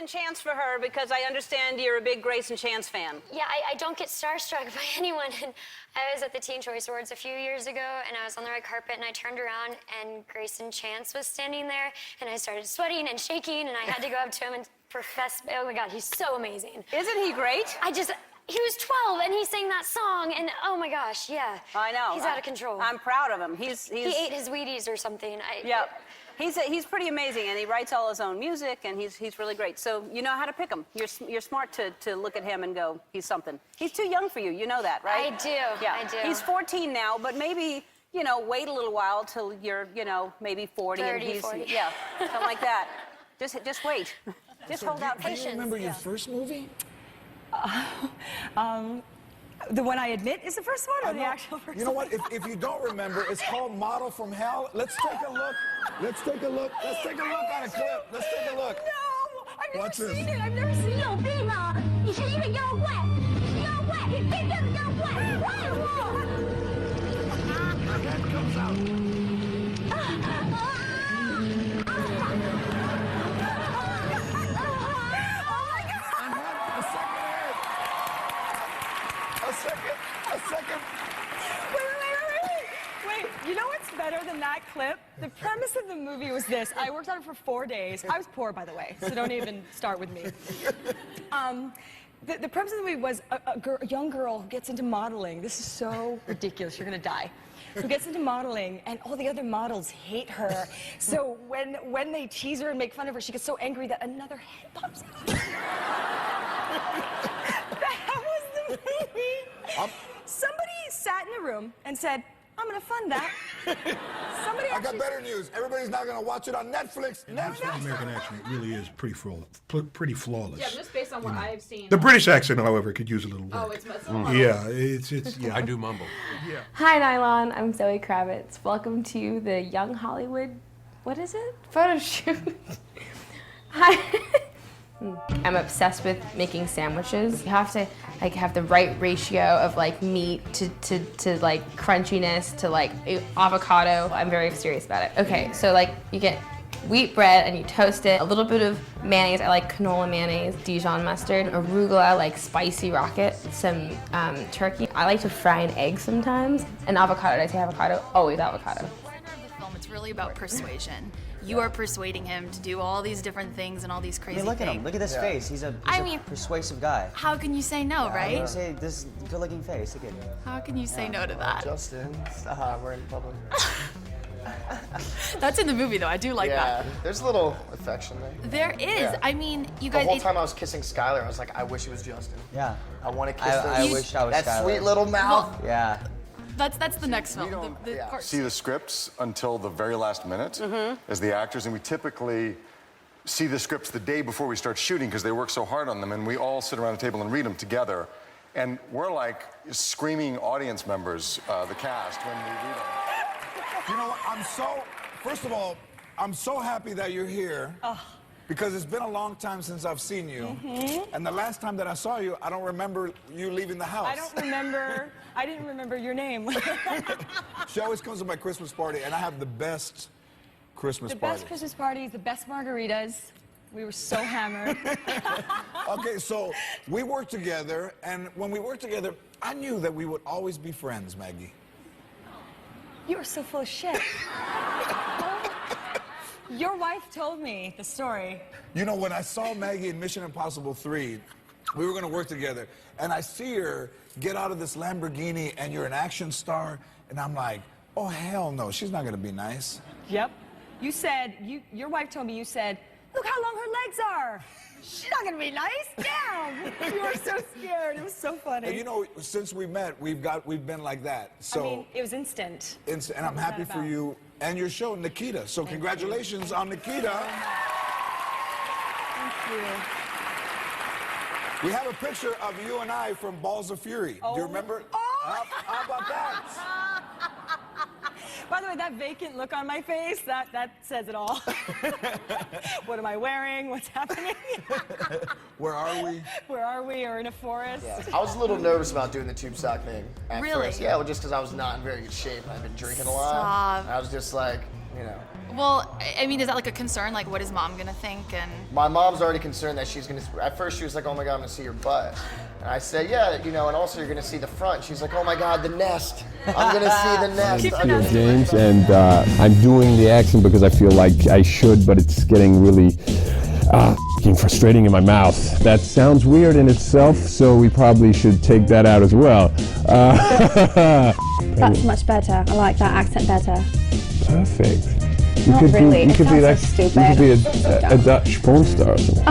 Chance for her because I understand you're a big Grace and Chance fan. Yeah, I don't get starstruck by anyone. And I was at the Teen Choice Awards a few years ago, and I was on the red carpet, and I turned around, and Grace and Chance was standing there, and I started sweating and shaking, and I had to go up to him and profess, oh my God, he's so amazing. Isn't he great? He was 12, and he sang that song, and oh my gosh, yeah. I know. He's out of control. I'm proud of him. He ate his Wheaties or something. Yep. He's pretty amazing, and he writes all his own music, and he's really great. So you know how to pick him. You're smart to look at him and go, he's something. He's too young for you. You know that, right? I do. Yeah. I do. He's 14 now, but maybe, you know, wait a little while till you're, you know, maybe 40. 30, and he's 40. Yeah, something like that. Just wait. Just hold out patience. Do you remember your first movie? The one I admit is the first one, or the actual first one? You know what? If you don't remember, it's called Model from Hell. Let's take a look. Let's take a look. Let's take a look at a clip. Let's take a look. No! I've never Watch this. seen it. I've never seen it. 有病啊！你是因为妖怪，妖怪，真正的妖怪，怪我！ The head comes out. A second. Wait, you know what's better than that clip? The premise of the movie was this. I worked on it for 4 days. I was poor, by the way, so don't even start with me. The premise of the movie was a young girl who gets into modeling. This is so ridiculous, you're gonna die. Who gets into modeling, and all the other models hate her. So when they tease her and make fun of her, she gets so angry that another head pops out. That was the movie. Somebody sat in a room and said, I'm gonna fund that. Somebody I got better news. Everybody's not gonna watch it on Netflix. American accent really is pretty flawless. Yeah, just based on what I've seen. The British accent, however, could use a little work. Oh, it's Yeah, it's yeah. I do mumble. Yeah. Hi, Nylon. I'm Zoe Kravitz. Welcome to the Young Hollywood, what is it? Photo shoot. Hi. I'm obsessed with making sandwiches. You have to have the right ratio of meat to like crunchiness to like avocado. I'm very serious about it. Okay, so you get wheat bread and you toast it. A little bit of mayonnaise. I like canola mayonnaise, Dijon mustard, arugula, spicy rocket, some turkey. I like to fry an egg sometimes. And avocado. Did I say avocado? Always avocado. The film, it's really about persuasion. You are persuading him to do all these different things and all these crazy look things. at him. Look at this face. He's a persuasive guy. How can you say no, right? You say this good-looking face. Look at him. How can you say no to that? Justin, we're in public. That's in the movie, though. I do like that. Yeah, there's a little affection there. There is. Yeah. I mean, you guys. The whole time I was kissing Skylar, I was like, I wish it was Justin. Yeah. I want to kiss I wish I was that Skylar. sweet little mouth. Yeah. That's the next film. Part See the scripts until the very last minute as the actors, and we typically see the scripts the day before we start shooting because they work so hard on them, and we all sit around a table and read them together. And we're like screaming audience members, the cast, when we read them. You know what? First of all, I'm so happy that you're here. Because it's been a long time since I've seen you. And the last time that I saw you, I don't remember you leaving the house. I didn't remember your name. She always comes to my Christmas party, and I have the best Christmas party. The best Christmas parties, the best margaritas. We were so hammered. Okay, so we worked together, and when we worked together, I knew that we would always be friends, Maggie. You are so full of shit. Your wife told me the story. You know, when I saw Maggie in Mission Impossible 3, we were going to work together, and I see her get out of this Lamborghini, and you're an action star, and I'm like, oh, hell no, she's not going to be nice. Yep. You said, your wife told me, you said, look how long her legs are. She's not going to be nice. Damn. You were so scared. It was so funny. And you know, since we met, we've been like that. So I mean, it was instant. And I'm happy for you and your show, Nikita. So congratulations on Nikita. Thank you. We have a picture of you and I from Balls of Fury. Do you remember? How about that? By the way, that vacant look on my face, that says it all. What am I wearing? What's happening? Where are we? Where are we? Or in a forest? Yeah. I was a little nervous about doing the tube sock thing at Really? first. Yeah, well, just because I was not in very good shape. I've been drinking a lot. Stop. I was just like, you know. Well, I mean, is that like a concern? Like, what is mom gonna think? And My mom's already concerned that she's gonna. At first, she was like, "Oh my God, I'm gonna see your butt." And I said, "Yeah, you know, and also you're gonna see the front." She's like, "Oh my God, the nest. I'm gonna see the nest." James, and I'm doing the accent because I feel like I should, but it's getting really frustrating in my mouth. That sounds weird in itself, so we probably should take that out as well. That's much better. I like that accent better. Perfect. Not really. You It could be sounds like so you stupid. could be a Dutch porn star or something.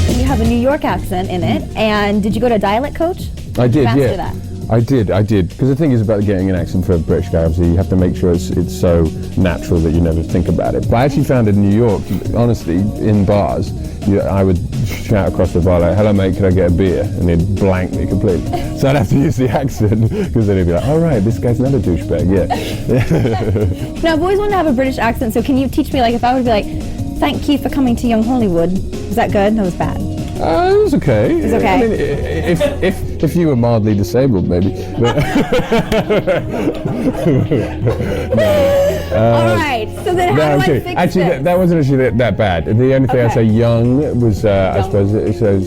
You have a New York accent in it, and did you go to a dialect coach? I did, Master yeah. that? I did. Because the thing is about getting an accent for a British guy, obviously, you have to make sure it's so natural that you never think about it. But I actually found in New York, honestly, in bars, I would shout across the bar like, "Hello, mate, could I get a beer?" And he'd blank me completely. So I'd have to use the accent, because then he'd be like, "All right, this guy's not a douchebag, yeah." Now, I've always wanted to have a British accent, so can you teach me, like, if I would be like, "Thank you for coming to Young Hollywood." Is that good? That was bad. It was okay. It was okay? I mean, if you were mildly disabled, maybe. But All right, so then how do I fix Actually, this? that wasn't actually that bad. The only thing I'd say young was, I suppose, so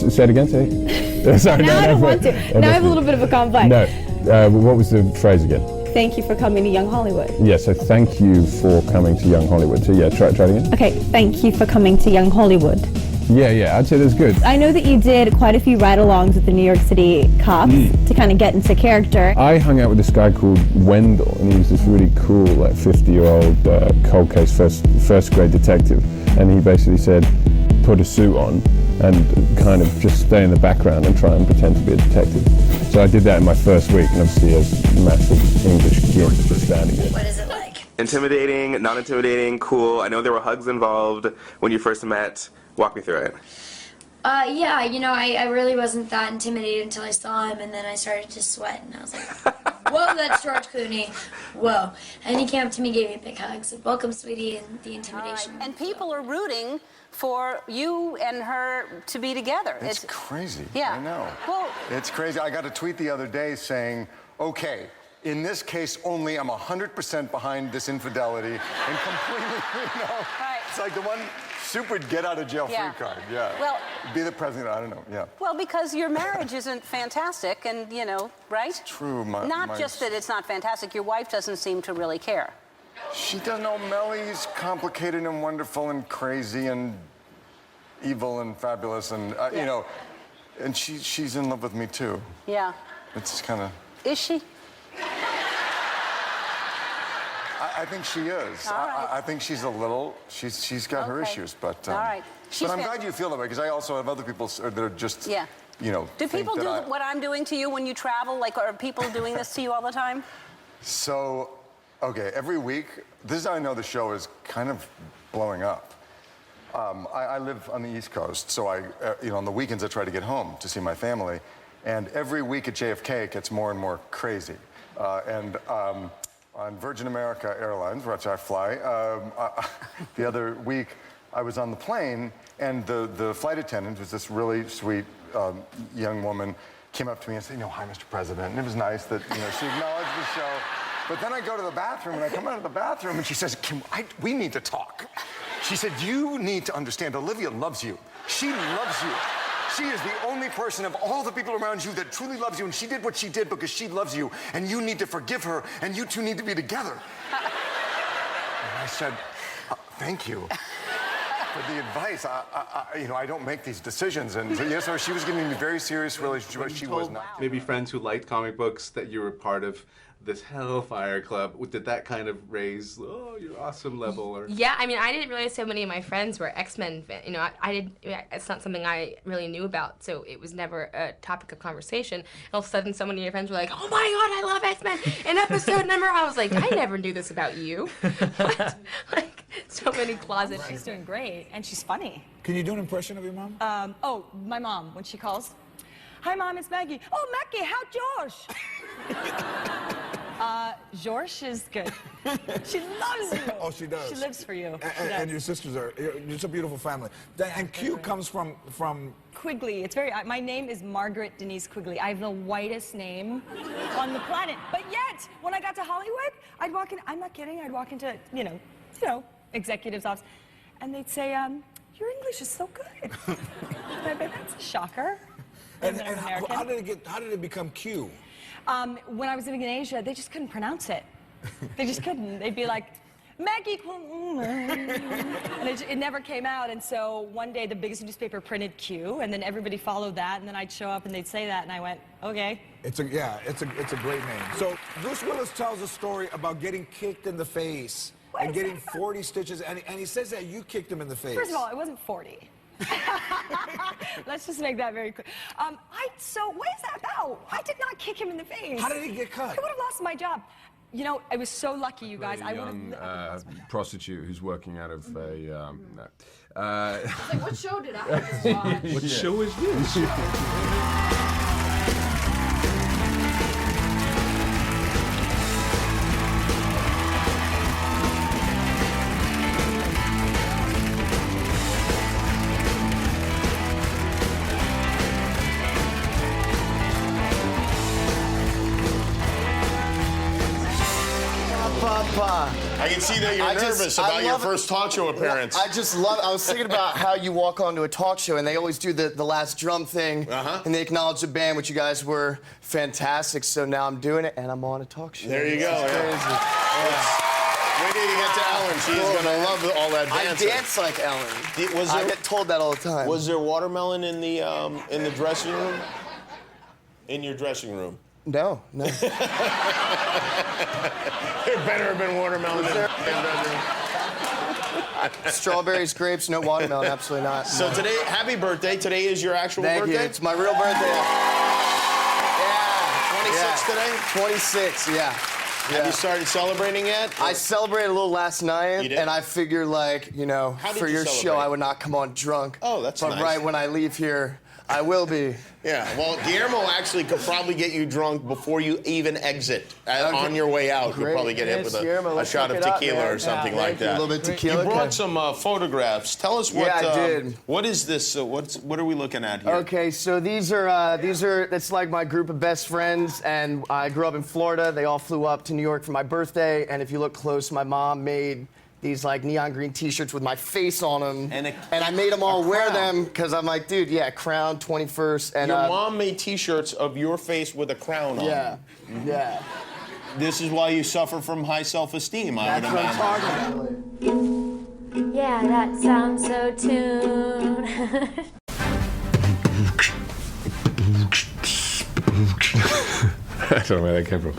say it again, say it. Sorry, Now I don't want to. Now I have a little bit of a complex. No, what was the phrase again? Thank you for coming to Young Hollywood. Yeah, so thank you for coming to Young Hollywood. So yeah, try it again. Okay, thank you for coming to Young Hollywood. Yeah, I'd say that's good. I know that you did quite a few ride-alongs with the New York City cops to kind of get into character. I hung out with this guy called Wendell, and he was this really cool, like 50-year-old cold case first grade detective. And he basically said, put a suit on and kind of just stay in the background and try and pretend to be a detective. So I did that in my first week, and obviously as massive English gimp just standing there. What is it like? Intimidating, not intimidating, cool. I know there were hugs involved when you first met. Walk me through it. Yeah, you know, I really wasn't that intimidated until I saw him, and then I started to sweat, and I was like, whoa, that's George Clooney. Whoa. And he came up to me, gave me a big hug, said, welcome, sweetie, and the intimidation. And people are rooting for you and her to be together. It's crazy. Yeah. I know. Well, it's crazy. I got a tweet the other day saying, okay, in this case only, I'm 100% behind this infidelity and completely, it's like the one super get out of jail free card. Yeah. Well, be the president. I don't know. Yeah. Well, because your marriage isn't fantastic, and right? It's true. Not just that it's not fantastic. Your wife doesn't seem to really care. She doesn't know Mellie's complicated and wonderful and crazy and evil and fabulous and and she's in love with me too. Yeah. It's kind of. Is she? I think she is. I think she's a little. She's got her issues, but. All right. But I'm glad you feel that way because I also have other people that are just. Yeah. Do people do what I'm doing to you when you travel? Like, are people doing this to you all the time? So, okay, every week. This is how I know the show is kind of blowing up. I live on the East Coast, so on the weekends I try to get home to see my family, and every week at JFK it gets more and more crazy, on Virgin America Airlines, which I fly, the other week I was on the plane, and the flight attendant was this really sweet young woman, came up to me and said, hi, Mr. President, and it was nice that she acknowledged the show. But then I go to the bathroom, and I come out of the bathroom, and she says, we need to talk. She said, you need to understand, Olivia loves you. She loves you. She is the only person of all the people around you that truly loves you, and she did what she did because she loves you, and you need to forgive her, and you two need to be together. And I said, thank you for the advice. I don't make these decisions, and so she was giving me a very serious relationship, but she was not. Maybe friends who liked comic books that you were part of this Hellfire Club, did that kind of raise, your awesome level? Or? Yeah, I mean, I didn't realize so many of my friends were X-Men fans. It's not something I really knew about, so it was never a topic of conversation. And all of a sudden, so many of your friends were like, oh my God, I love X-Men. In episode number, I was like, I never knew this about you. Like, so many closets. She's doing great, and she's funny. Can you do an impression of your mom? My mom, when she calls. Hi, Mom, it's Maggie. Oh, Maggie, how Josh? George is good. She loves you. Oh, she does. She lives for you. And your sisters are, it's a beautiful family. And Q comes from Quigley. It's very, my name is Margaret Denise Quigley. I have the whitest name on the planet. But yet, when I got to Hollywood, I'd walk in, I'm not kidding, I'd walk into, you know, executive's office, and they'd say, your English is so good. And I'd be, that's a shocker. And how did it become Q? When I was living in Asia, they just couldn't pronounce it. They just couldn't. They'd be like, Maggie, and it never came out. And so one day, the biggest newspaper printed Q, and then everybody followed that, and then I'd show up and they'd say that, and I went, okay. It's a great name. So Bruce Willis tells a story about getting kicked in the face and getting 40 stitches, and he says that you kicked him in the face. First of all, it wasn't 40. Let's just make that very clear. So what is that about? I did not kick him in the face. How did he get cut? I would have lost my job. You know, I was so lucky, you guys. A young prostitute who's working out of a. It's like, what show did I just watch? What show is this? I can see that you're nervous about your first talk show appearance. I just love it. I was thinking about how you walk onto a talk show and they always do the last drum thing and they acknowledge the band, which you guys were fantastic. So now I'm doing it and I'm on a talk show. There you go. Wait till you get to Ellen. She's going to love all that dancing. I dance like Ellen. I get told that all the time. Was there watermelon in the dressing room? In your dressing room? No. There better have been watermelon in the Strawberries, grapes, no watermelon, absolutely not. So today, happy birthday. Today is your actual birthday? Thank you. It's my real birthday. Yeah. 26 today? 26, yeah. Have you started celebrating yet? I celebrated a little last night, You did? and I figured, like, you know, How did for you your show, celebrate? I would not come on drunk. Oh, that's but nice. But right when I leave here, I will be. Yeah, well, Guillermo actually could probably get you drunk before you even exit. On your way out, you'll probably get hit with a shot of tequila or something like that. A little bit tequila. You brought some photographs. Tell us what. Yeah, I did. What is this? What are we looking at here? Okay, so these are it's like my group of best friends, and I grew up in Florida. They all flew up to New York for my birthday, and if you look close, my mom made these like neon green T-shirts with my face on them, and I made them all wear them because I'm like, dude, yeah, crown 21st. And your mom made T-shirts of your face with a crown on. Yeah, yeah. This is why you suffer from high self-esteem, I would imagine. That's what I'm talking about. Yeah, that sounds so tuned. I don't know where that came from.